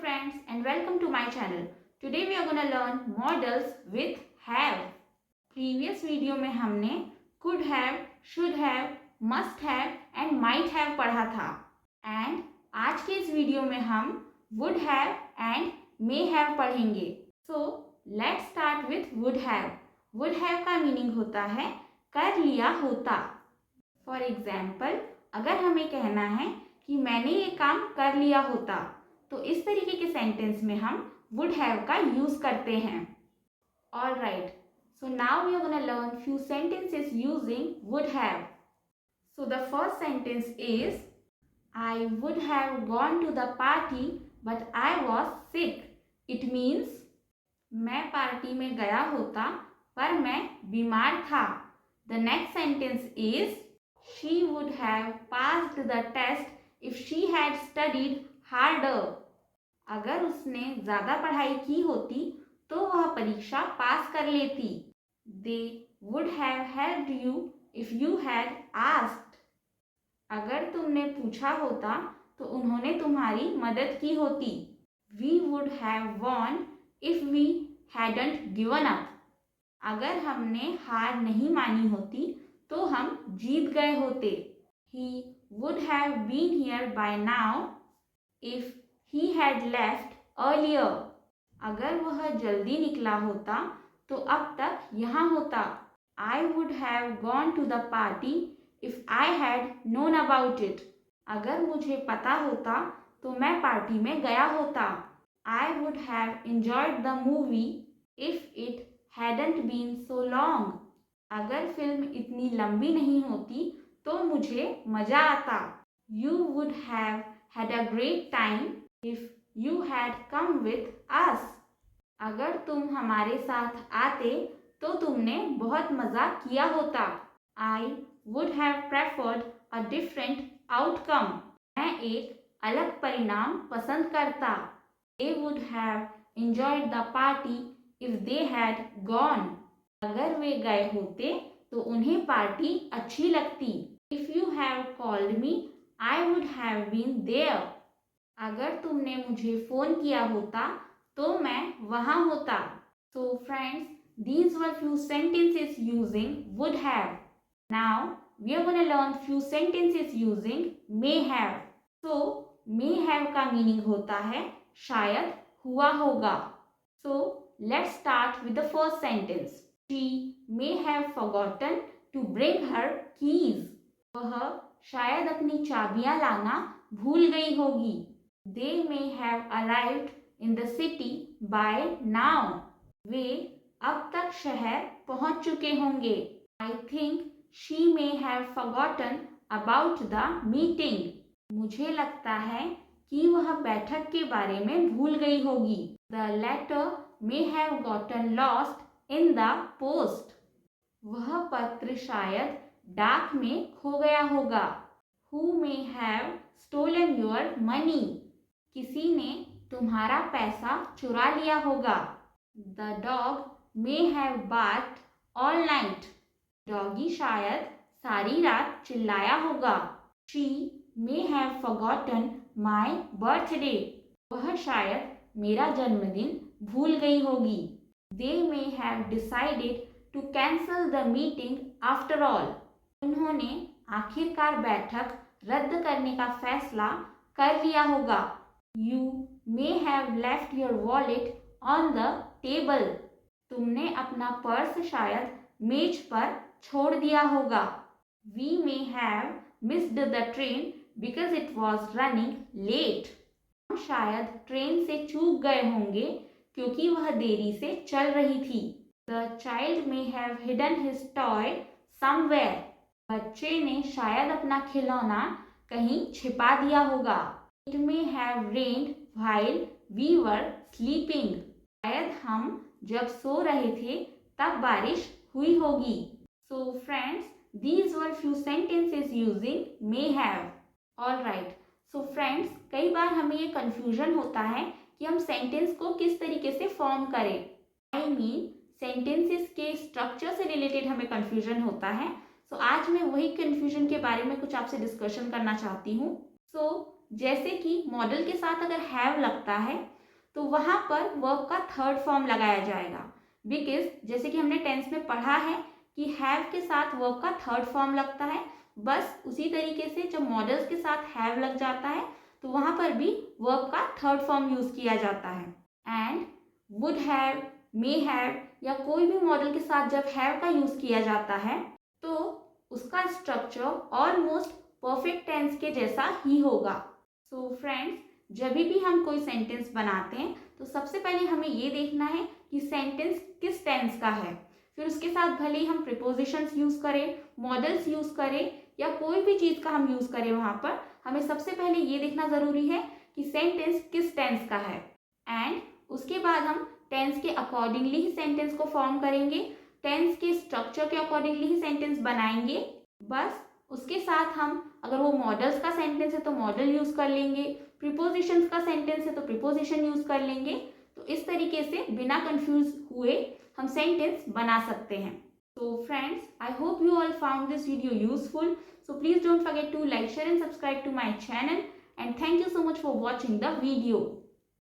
friends and welcome to my channel. Today we are going to learn models with have. Previous video में हमने could have, should have, must have and might have पढ़ा था and आज के इस video में हम would have and may have पढ़ेंगे. So let's start with would have. Would have का मीनिंग होता है कर लिया होता. For example, अगर हमें कहना है कि मैंने ये काम कर लिया होता तो इस तरीके के सेंटेंस में हम would have का यूज करते हैं. Alright, so now we are going to learn few sentences using would have. So the first sentence is I would have gone to the party but I was sick. It means मैं party में गया होता पर मैं बीमार था. The next sentence is she would have passed the test if she had studied harder. अगर उसने ज़्यादा पढ़ाई की होती तो वह परीक्षा पास कर लेती. They would have helped you if you had asked. अगर तुमने पूछा होता तो उन्होंने तुम्हारी मदद की होती. We would have won if we hadn't given up. अगर हमने हार नहीं मानी होती तो हम जीत गए होते. He would have been here by now if he had left earlier. अगर वह जल्दी निकला होता तो अब तक यहाँ होता. I would have gone to the party if I had known about it. अगर मुझे पता होता तो मैं पार्टी में गया होता. I would have enjoyed the movie if it hadn't been so long. अगर फिल्म इतनी लंबी नहीं होती तो मुझे मजा आता. You would have had a great time if you had come with us. अगर तुम हमारे साथ आते तो तुमने बहुत मजा किया होता. I would have preferred a different outcome. मैं एक अलग परिणाम पसंद करता. They would have enjoyed the party if they had gone. अगर वे गए होते तो उन्हें पार्टी अच्छी लगती. If you have called me, I would have been there. अगर तुमने मुझे फोन किया होता तो मैं वहाँ होता. So friends, these were few sentences using would have. Now we are going to learn few sentences using may have. So may have का मीनिंग होता है शायद हुआ होगा. So let's start with the first sentence. She may have forgotten to bring her keys. वह शायद अपनी चाबियां लाना भूल गई होगी. They may have arrived in the city by now. वे अब तक शहर पहुंच चुके होंगे. I think she may have forgotten about the meeting. मुझे लगता है कि वह बैठक के बारे में भूल गई होगी. The letter may have gotten lost in the post. वह पत्र शायद डाक में खो गया होगा. Who may have stolen your money? किसी ने तुम्हारा पैसा चुरा लिया होगा. The dog may have barked all night. Doggy शायद सारी रात चिल्लाया होगा. She may have forgotten my birthday. वह शायद मेरा जन्मदिन भूल गई होगी. They may have decided to cancel the meeting after all. उन्होंने आखिरकार बैठक रद्द करने का फैसला कर लिया होगा. You may have left your wallet on the table. तुमने अपना पर्स शायद मेज पर छोड़ दिया होगा. We may have missed the train because it was running late. हम शायद ट्रेन से चूक गए होंगे क्योंकि वह देरी से चल रही थी. The child may have hidden his toy somewhere. बच्चे ने शायद अपना खिलौना कहीं छिपा दिया होगा. It may have rained while we were sleeping. शायद हम जब सो रहे थे तब बारिश हुई होगी. So friends, these were few sentences using may have. All right. So friends, कई बार हमें ये confusion होता है कि हम सेंटेंस को किस तरीके से फॉर्म करें. आई मीन सेंटेंसेस के स्ट्रक्चर से रिलेटेड हमें कंफ्यूजन होता है. सो आज मैं वही कंफ्यूजन के बारे में कुछ आपसे डिस्कशन करना चाहती हूँ. सो जैसे कि मॉडल के साथ अगर हैव लगता है तो वहाँ पर वर्ब का थर्ड फॉर्म लगाया जाएगा। बिकॉज जैसे कि हमने टेंस में पढ़ा है कि हैव के साथ वर्ब का थर्ड फॉर्म लगता है, बस उसी तरीके से जब मॉडल्स के साथ हैव लग जाता है तो वहाँ पर भी वर्ब का थर्ड फॉर्म यूज किया जाता है। And would have, may have या कोई भी मॉडल के साथ जब हैव का यूज किया जाता है तो उसका स्ट्रक्चर ऑलमोस्ट परफेक्ट टेंस के जैसा ही होगा। सो फ्रेंड्स, जब भी हम कोई सेंटेंस बनाते हैं तो सबसे पहले हमें ये देखना है कि सेंटेंस किस टेंस का है। फिर उसके साथ भले ही हम प्रीपोजिशंस यूज करें, मॉडल्स यूज करें या कोई भी चीज़ का हम यूज करें, वहाँ पर हमें सबसे पहले ये देखना ज़रूरी है कि सेंटेंस किस टेंस का है। एंड उसके बाद हम टेंस के अकॉर्डिंगली ही सेंटेंस को फॉर्म करेंगे, टेंस के स्ट्रक्चर के अकॉर्डिंगली ही सेंटेंस बनाएंगे। बस उसके साथ हम अगर वो मॉडल्स का सेंटेंस है तो मॉडल यूज कर लेंगे, प्रीपोजिशंस का सेंटेंस है तो प्रीपोजिशन यूज कर लेंगे। तो इस तरीके से बिना कंफ्यूज हुए हम सेंटेंस बना सकते हैं। So friends, I hope you all found this video useful. So please don't forget to like, share and subscribe to my channel. And thank you so much for watching the video.